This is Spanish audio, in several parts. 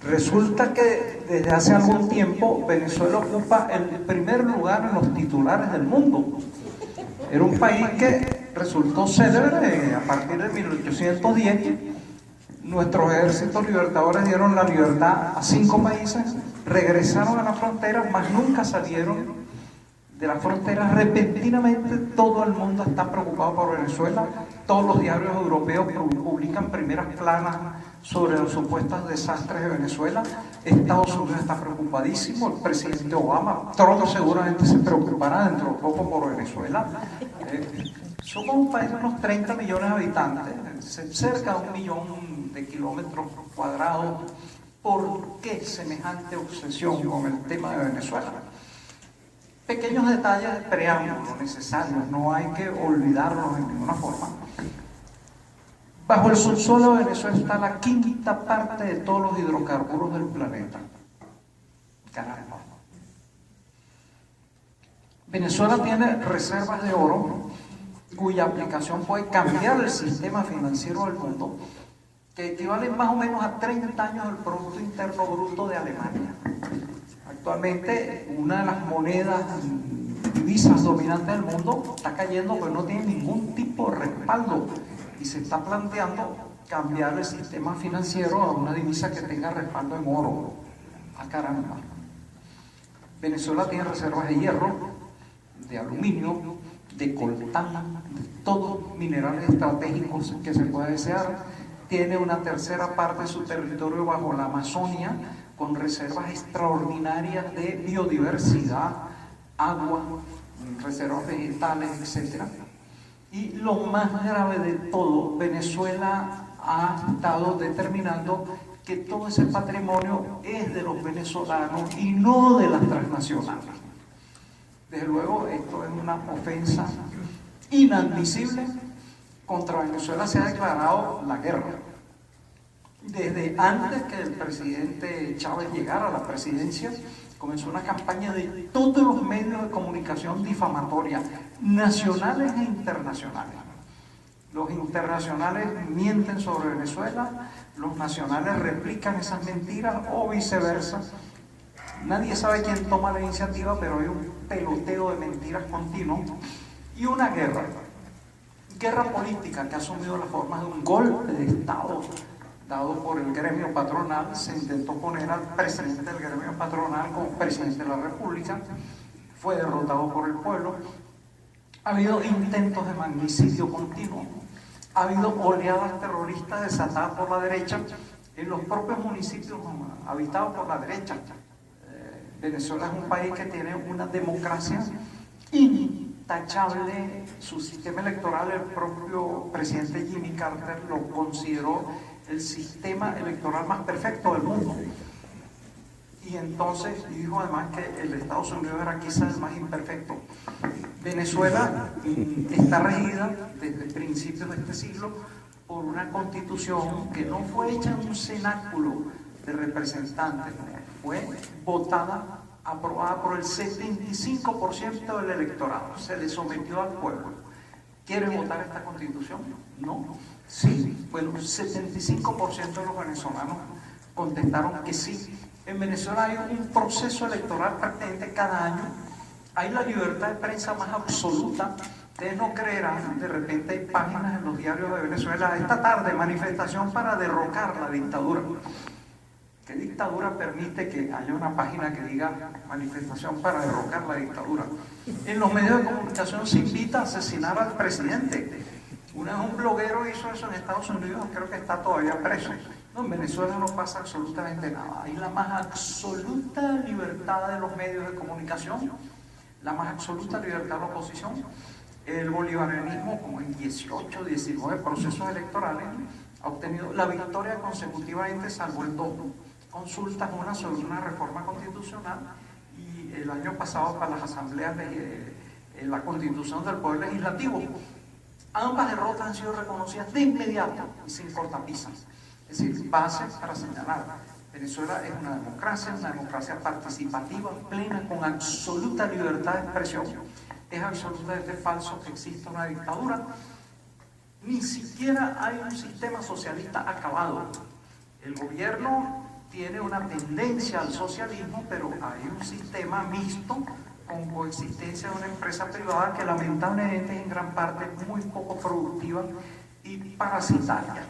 Resulta que desde hace algún tiempo Venezuela ocupa el primer lugar en los titulares del mundo. Era un país que resultó célebre a partir de 1810. Nuestros ejércitos libertadores dieron la libertad a 5 países, regresaron a la frontera, mas nunca salieron de la frontera. Repentinamente todo el mundo está preocupado por Venezuela. Todos los diarios europeos publican primeras planas sobre los supuestos desastres de Venezuela. Estados Unidos está preocupadísimo, el presidente Obama, Trump seguramente se preocupará dentro de poco por Venezuela. Somos un país de unos 30 millones de habitantes, cerca de 1 millón de kilómetros cuadrados. ¿Por qué semejante obsesión con el tema de Venezuela? Pequeños detalles de preámbulo necesarios, no hay que olvidarlos de ninguna forma. Bajo el subsuelo de Venezuela está la 5ª parte de todos los hidrocarburos del planeta. Caramba. Venezuela tiene reservas de oro cuya aplicación puede cambiar el sistema financiero del mundo, que equivalen más o menos a 30 años del Producto Interno Bruto de Alemania. Actualmente una de las monedas divisas dominantes del mundo está cayendo porque no tiene ningún tipo de respaldo y se está planteando cambiar el sistema financiero a una divisa que tenga respaldo en oro. ¡Ah, caramba! Venezuela tiene reservas de hierro, de aluminio, de coltán, de todos minerales estratégicos que se puede desear. Tiene una tercera parte de su territorio bajo la Amazonia, con reservas extraordinarias de biodiversidad, agua, reservas vegetales, etc. Y lo más grave de todo, Venezuela ha estado determinando que todo ese patrimonio es de los venezolanos y no de las transnacionales. Desde luego, esto es una ofensa inadmisible. Contra Venezuela se ha declarado la guerra. Desde antes que el presidente Chávez llegara a la presidencia, comenzó una campaña de todos los medios de comunicación difamatoria, nacionales e internacionales. Los internacionales mienten sobre Venezuela, los nacionales replican esas mentiras o viceversa. Nadie sabe quién toma la iniciativa, pero hay un peloteo de mentiras continuo y una guerra política que ha asumido la forma de un golpe de Estado dado por el gremio patronal. Se intentó poner al presidente del gremio patronal como presidente de la República, fue derrotado por el pueblo. Ha habido intentos de magnicidio continuo, ha habido oleadas terroristas desatadas por la derecha en los propios municipios habitados por la derecha. Venezuela es un país que tiene una democracia intachable. Su sistema electoral, el propio presidente Jimmy Carter lo consideró el sistema electoral más perfecto del mundo. Y entonces dijo además que el de Estados Unidos era quizás el más imperfecto. Venezuela está regida desde principios de este siglo por una constitución que no fue hecha en un cenáculo de representantes, fue votada, aprobada por el 75% del electorado, se le sometió al pueblo. ¿Quiere votar esta constitución? No. Sí. Bueno, el 75% de los venezolanos contestaron que sí. En Venezuela hay un proceso electoral prácticamente cada año. Hay la libertad de prensa más absoluta. Ustedes no creerán, de repente hay páginas en los diarios de Venezuela: esta tarde manifestación para derrocar la dictadura. ¿Qué dictadura permite que haya una página que diga manifestación para derrocar la dictadura? En los medios de comunicación se invita a asesinar al presidente. Una vez un bloguero hizo eso en Estados Unidos, creo que está todavía preso. No, en Venezuela no pasa absolutamente nada. Hay la más absoluta libertad de los medios de comunicación, la más absoluta libertad de la oposición. El bolivarianismo, como en 18, 19 procesos electorales, ha obtenido la victoria consecutivamente, salvo en 2 consultas, una sobre una reforma constitucional y el año pasado para las asambleas de la constitución del Poder Legislativo. Ambas derrotas han sido reconocidas de inmediato y sin cortapisas. Es decir, bases para señalar: Venezuela es una democracia participativa, plena, con absoluta libertad de expresión. Es absolutamente falso que exista una dictadura. Ni siquiera hay un sistema socialista acabado. El gobierno tiene una tendencia al socialismo, pero hay un sistema mixto con coexistencia de una empresa privada que lamentablemente es en gran parte muy poco productiva y parasitaria.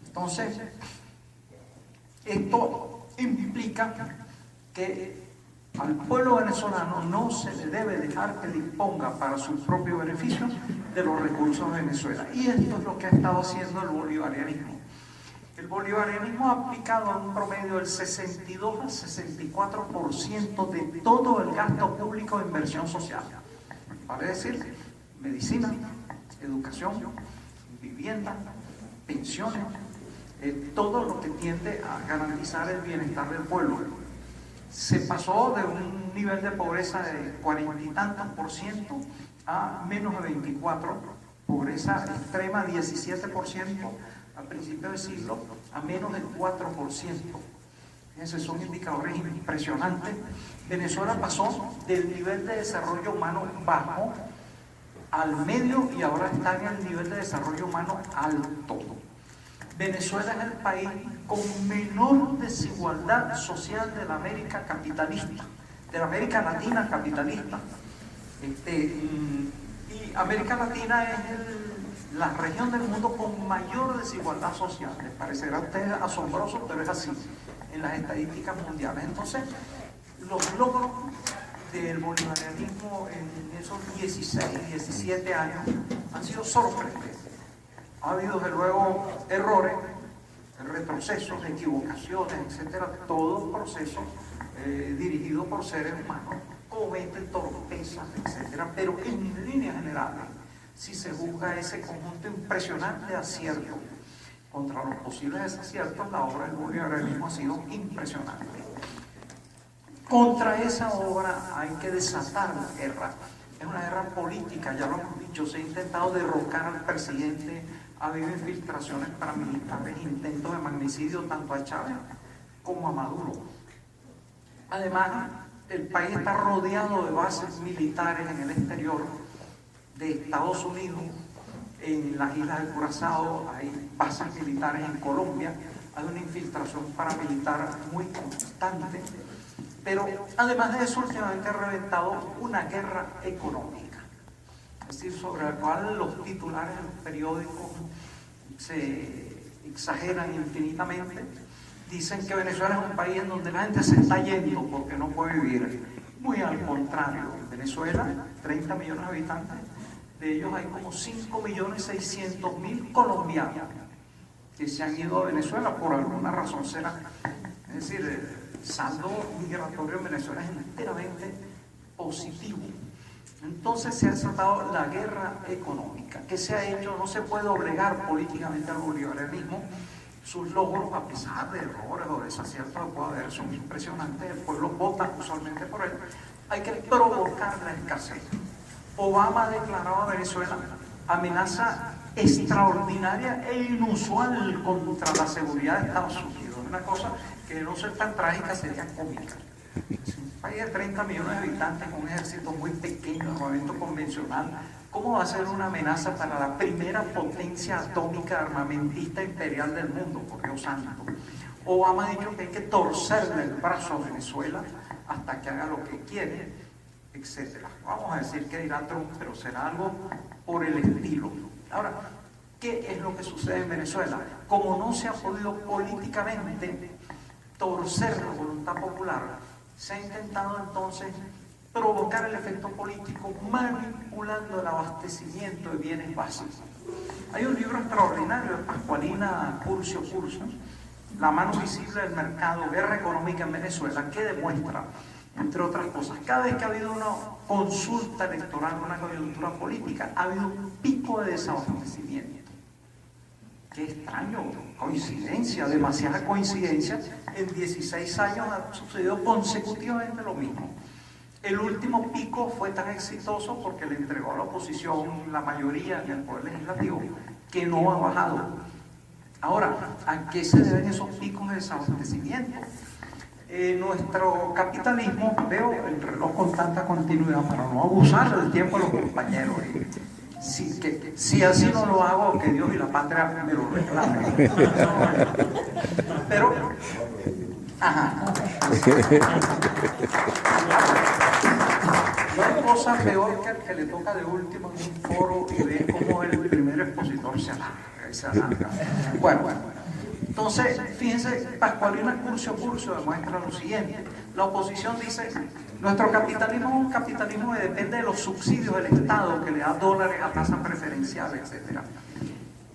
Entonces, esto implica que al pueblo venezolano no se le debe dejar que disponga para su propio beneficio de los recursos de Venezuela. Y esto es lo que ha estado haciendo el bolivarianismo. El bolivarianismo ha aplicado a un promedio del 62 al 64% de todo el gasto público de inversión social. Vale decir, medicina, educación, vivienda, pensiones, todo lo que tiende a garantizar el bienestar del pueblo. Se pasó de un nivel de pobreza de 40 y tantos % a menos de 24%, pobreza extrema 17% a principios del siglo, a menos del 4%. Fíjense, son indicadores impresionantes. Venezuela pasó del nivel de desarrollo humano bajo al medio y ahora está en el nivel de desarrollo humano alto. Venezuela es el país con menor desigualdad social de la América capitalista, de la América Latina capitalista. Y América Latina es la región del mundo con mayor desigualdad social. Les parecerá a ustedes asombroso, pero es así en las estadísticas mundiales. Entonces, los logros del bolivarianismo en esos 16, 17 años han sido sorprendentes. Ha habido, desde luego, errores, retrocesos, equivocaciones, etcétera. Todo proceso dirigido por seres humanos comete torpezas, etcétera. Pero en líneas generales, si se juzga ese conjunto impresionante de aciertos contra los posibles desaciertos, la obra del bolivarianismo ha sido impresionante. Contra esa obra hay que desatar la guerra. Es una guerra política, ya lo hemos dicho. Se ha intentado derrocar al presidente, ha habido infiltraciones paramilitares, intentos de magnicidio tanto a Chávez como a Maduro. Además, el país está rodeado de bases militares en el exterior de Estados Unidos, en las islas de Curazao, hay bases militares en Colombia, hay una infiltración paramilitar muy constante, pero además de eso últimamente ha reventado una guerra económica, es decir, sobre la cual los titulares en los periódicos se exageran infinitamente. Dicen que Venezuela es un país en donde la gente se está yendo porque no puede vivir. Muy al contrario, en Venezuela, 30 millones de habitantes, de ellos hay como 5.600.000 colombianos que se han ido a Venezuela por alguna razón será. Es decir, el saldo migratorio en Venezuela es enteramente positivo. Entonces se ha desatado la guerra económica. ¿Qué se ha hecho? No se puede obligar políticamente al bolivarianismo. Sus logros, a pesar de errores o desaciertos que pueda haber, son impresionantes. El pueblo vota usualmente por él. Hay que provocar la escasez. Obama ha declarado a Venezuela amenaza extraordinaria e inusual contra la seguridad de Estados Unidos. Una cosa que no ser tan trágica sería cómica. Un país de 30 millones de habitantes con un ejército muy pequeño, armamento convencional, ¿cómo va a ser una amenaza para la primera potencia atómica armamentista imperial del mundo? Por Dios santo. Obama ha dicho que hay que torcerle el brazo a Venezuela hasta que haga lo que quiere, etcétera. Vamos a decir que dirá Trump, pero será algo por el estilo. Ahora, ¿qué es lo que sucede en Venezuela? Como no se ha podido políticamente torcer la voluntad popular, se ha intentado entonces provocar el efecto político manipulando el abastecimiento de bienes básicos. Hay un libro extraordinario de Pascualina Curcio, La mano visible del mercado, guerra económica en Venezuela, que demuestra, entre otras cosas, cada vez que ha habido una consulta electoral, una coyuntura política, ha habido un pico de desabastecimiento. Qué extraño, coincidencia, demasiada coincidencia. En 16 años ha sucedido consecutivamente lo mismo. El último pico fue tan exitoso porque le entregó a la oposición la mayoría en el poder legislativo, que no ha bajado. Ahora, ¿a qué se deben esos picos de desabastecimiento? Nuestro capitalismo, veo el reloj con tanta continuidad para no abusar del tiempo de los compañeros. Si así no lo hago, que Dios y la patria me lo reclamen. Pero Ajá. No hay cosa peor que el que le toca de último en un foro y ve cómo el primer expositor se alarga. Bueno. Entonces, fíjense, Pascualina Curcio demuestra lo siguiente. La oposición dice, nuestro capitalismo es un capitalismo que depende de los subsidios del Estado, que le da dólares a tasa preferencial, etc.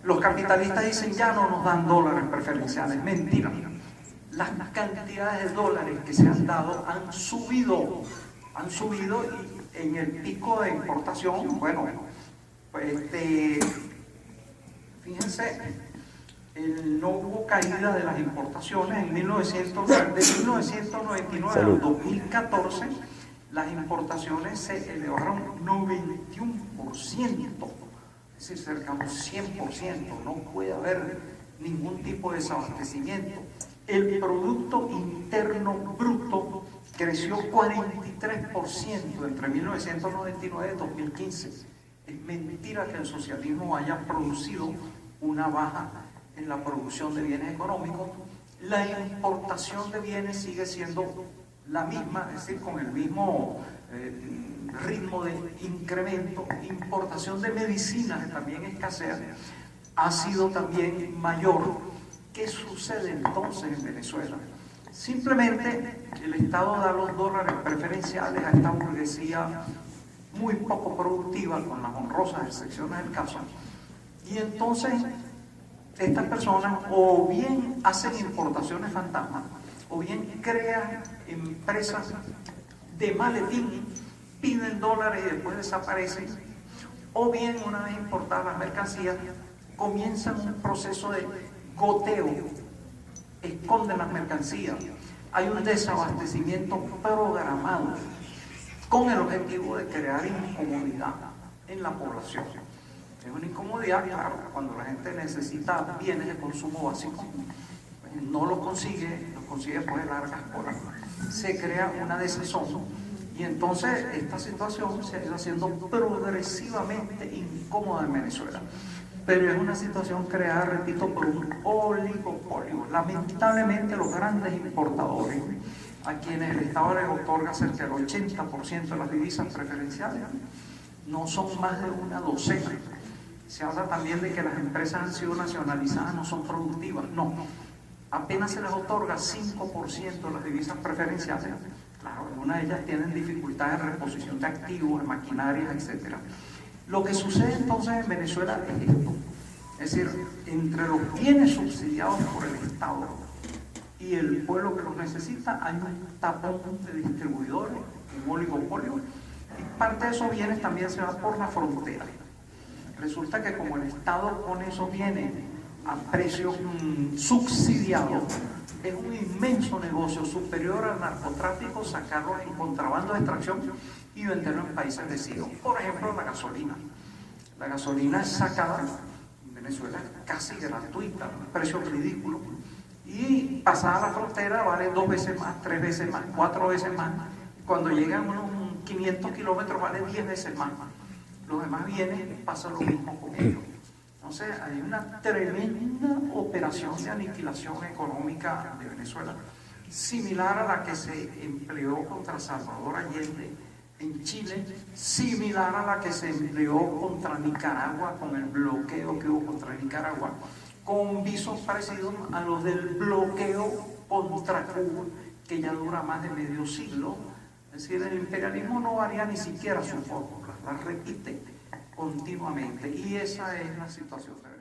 Los capitalistas dicen, ya no nos dan dólares preferenciales. Mentira. Las cantidades de dólares que se han dado han subido y en el pico de importación, bueno, pues fíjense, no hubo caída de las importaciones de 1999 al 2014, las importaciones se elevaron 91%, es decir, cerca de un 100%, no puede haber ningún tipo de desabastecimiento. El Producto Interno Bruto creció 43% entre 1999 y 2015. Es mentira que el socialismo haya producido una baja en la producción de bienes económicos. La importación de bienes sigue siendo la misma, es decir, con el mismo ritmo de incremento. Importación de medicinas, que también escasea, ha sido también mayor. ¿Qué sucede entonces en Venezuela? Simplemente el Estado da los dólares preferenciales a esta burguesía muy poco productiva, con las honrosas excepciones del caso, y entonces estas personas o bien hacen importaciones fantasmas, o bien crean empresas de maletín, piden dólares y después desaparecen, o bien una vez importadas las mercancías, comienzan un proceso de goteo, esconden las mercancías. Hay un desabastecimiento programado con el objetivo de crear incomodidad en la población. Es una incomodidad, claro, cuando la gente necesita bienes de consumo básico, no los consigue por largas colas, se crea una desazón y entonces esta situación se está haciendo progresivamente incómoda en Venezuela. Pero es una situación creada, repito, por un oligopolio. Lamentablemente los grandes importadores, a quienes el Estado les otorga cerca del 80% de las divisas preferenciales, no son más de una docena. Se habla también de que las empresas han sido nacionalizadas, no son productivas. No, apenas se les otorga 5% de las divisas preferenciales. Claro, algunas de ellas tienen dificultades de reposición de activos, de maquinarias, etc. Lo que sucede entonces en Venezuela es esto. Es decir, entre los bienes subsidiados por el Estado y el pueblo que los necesita, hay un tapón de distribuidores, un oligopolio, y parte de esos bienes también se va por la frontera. Resulta que como el Estado pone esos bienes a precios subsidiados, es un inmenso negocio superior al narcotráfico sacarlos en contrabando de extracción y venderlo en países vecinos. Por ejemplo, la gasolina. La gasolina es sacada en Venezuela casi gratuita, a un precio ridículo, y pasada la frontera vale 2 veces más, 3 veces más, 4 veces más. Cuando llegan unos 500 kilómetros vale 10 veces más. Los demás bienes pasa lo mismo con ellos. Entonces hay una tremenda operación de aniquilación económica de Venezuela, similar a la que se empleó contra Salvador Allende en Chile, similar a la que se empleó contra Nicaragua con el bloqueo que hubo contra Nicaragua, con visos parecidos a los del bloqueo contra Cuba, que ya dura más de medio siglo. Es decir, el imperialismo no varía ni siquiera su fórmula, la repite continuamente, y esa es la situación de Venezuela.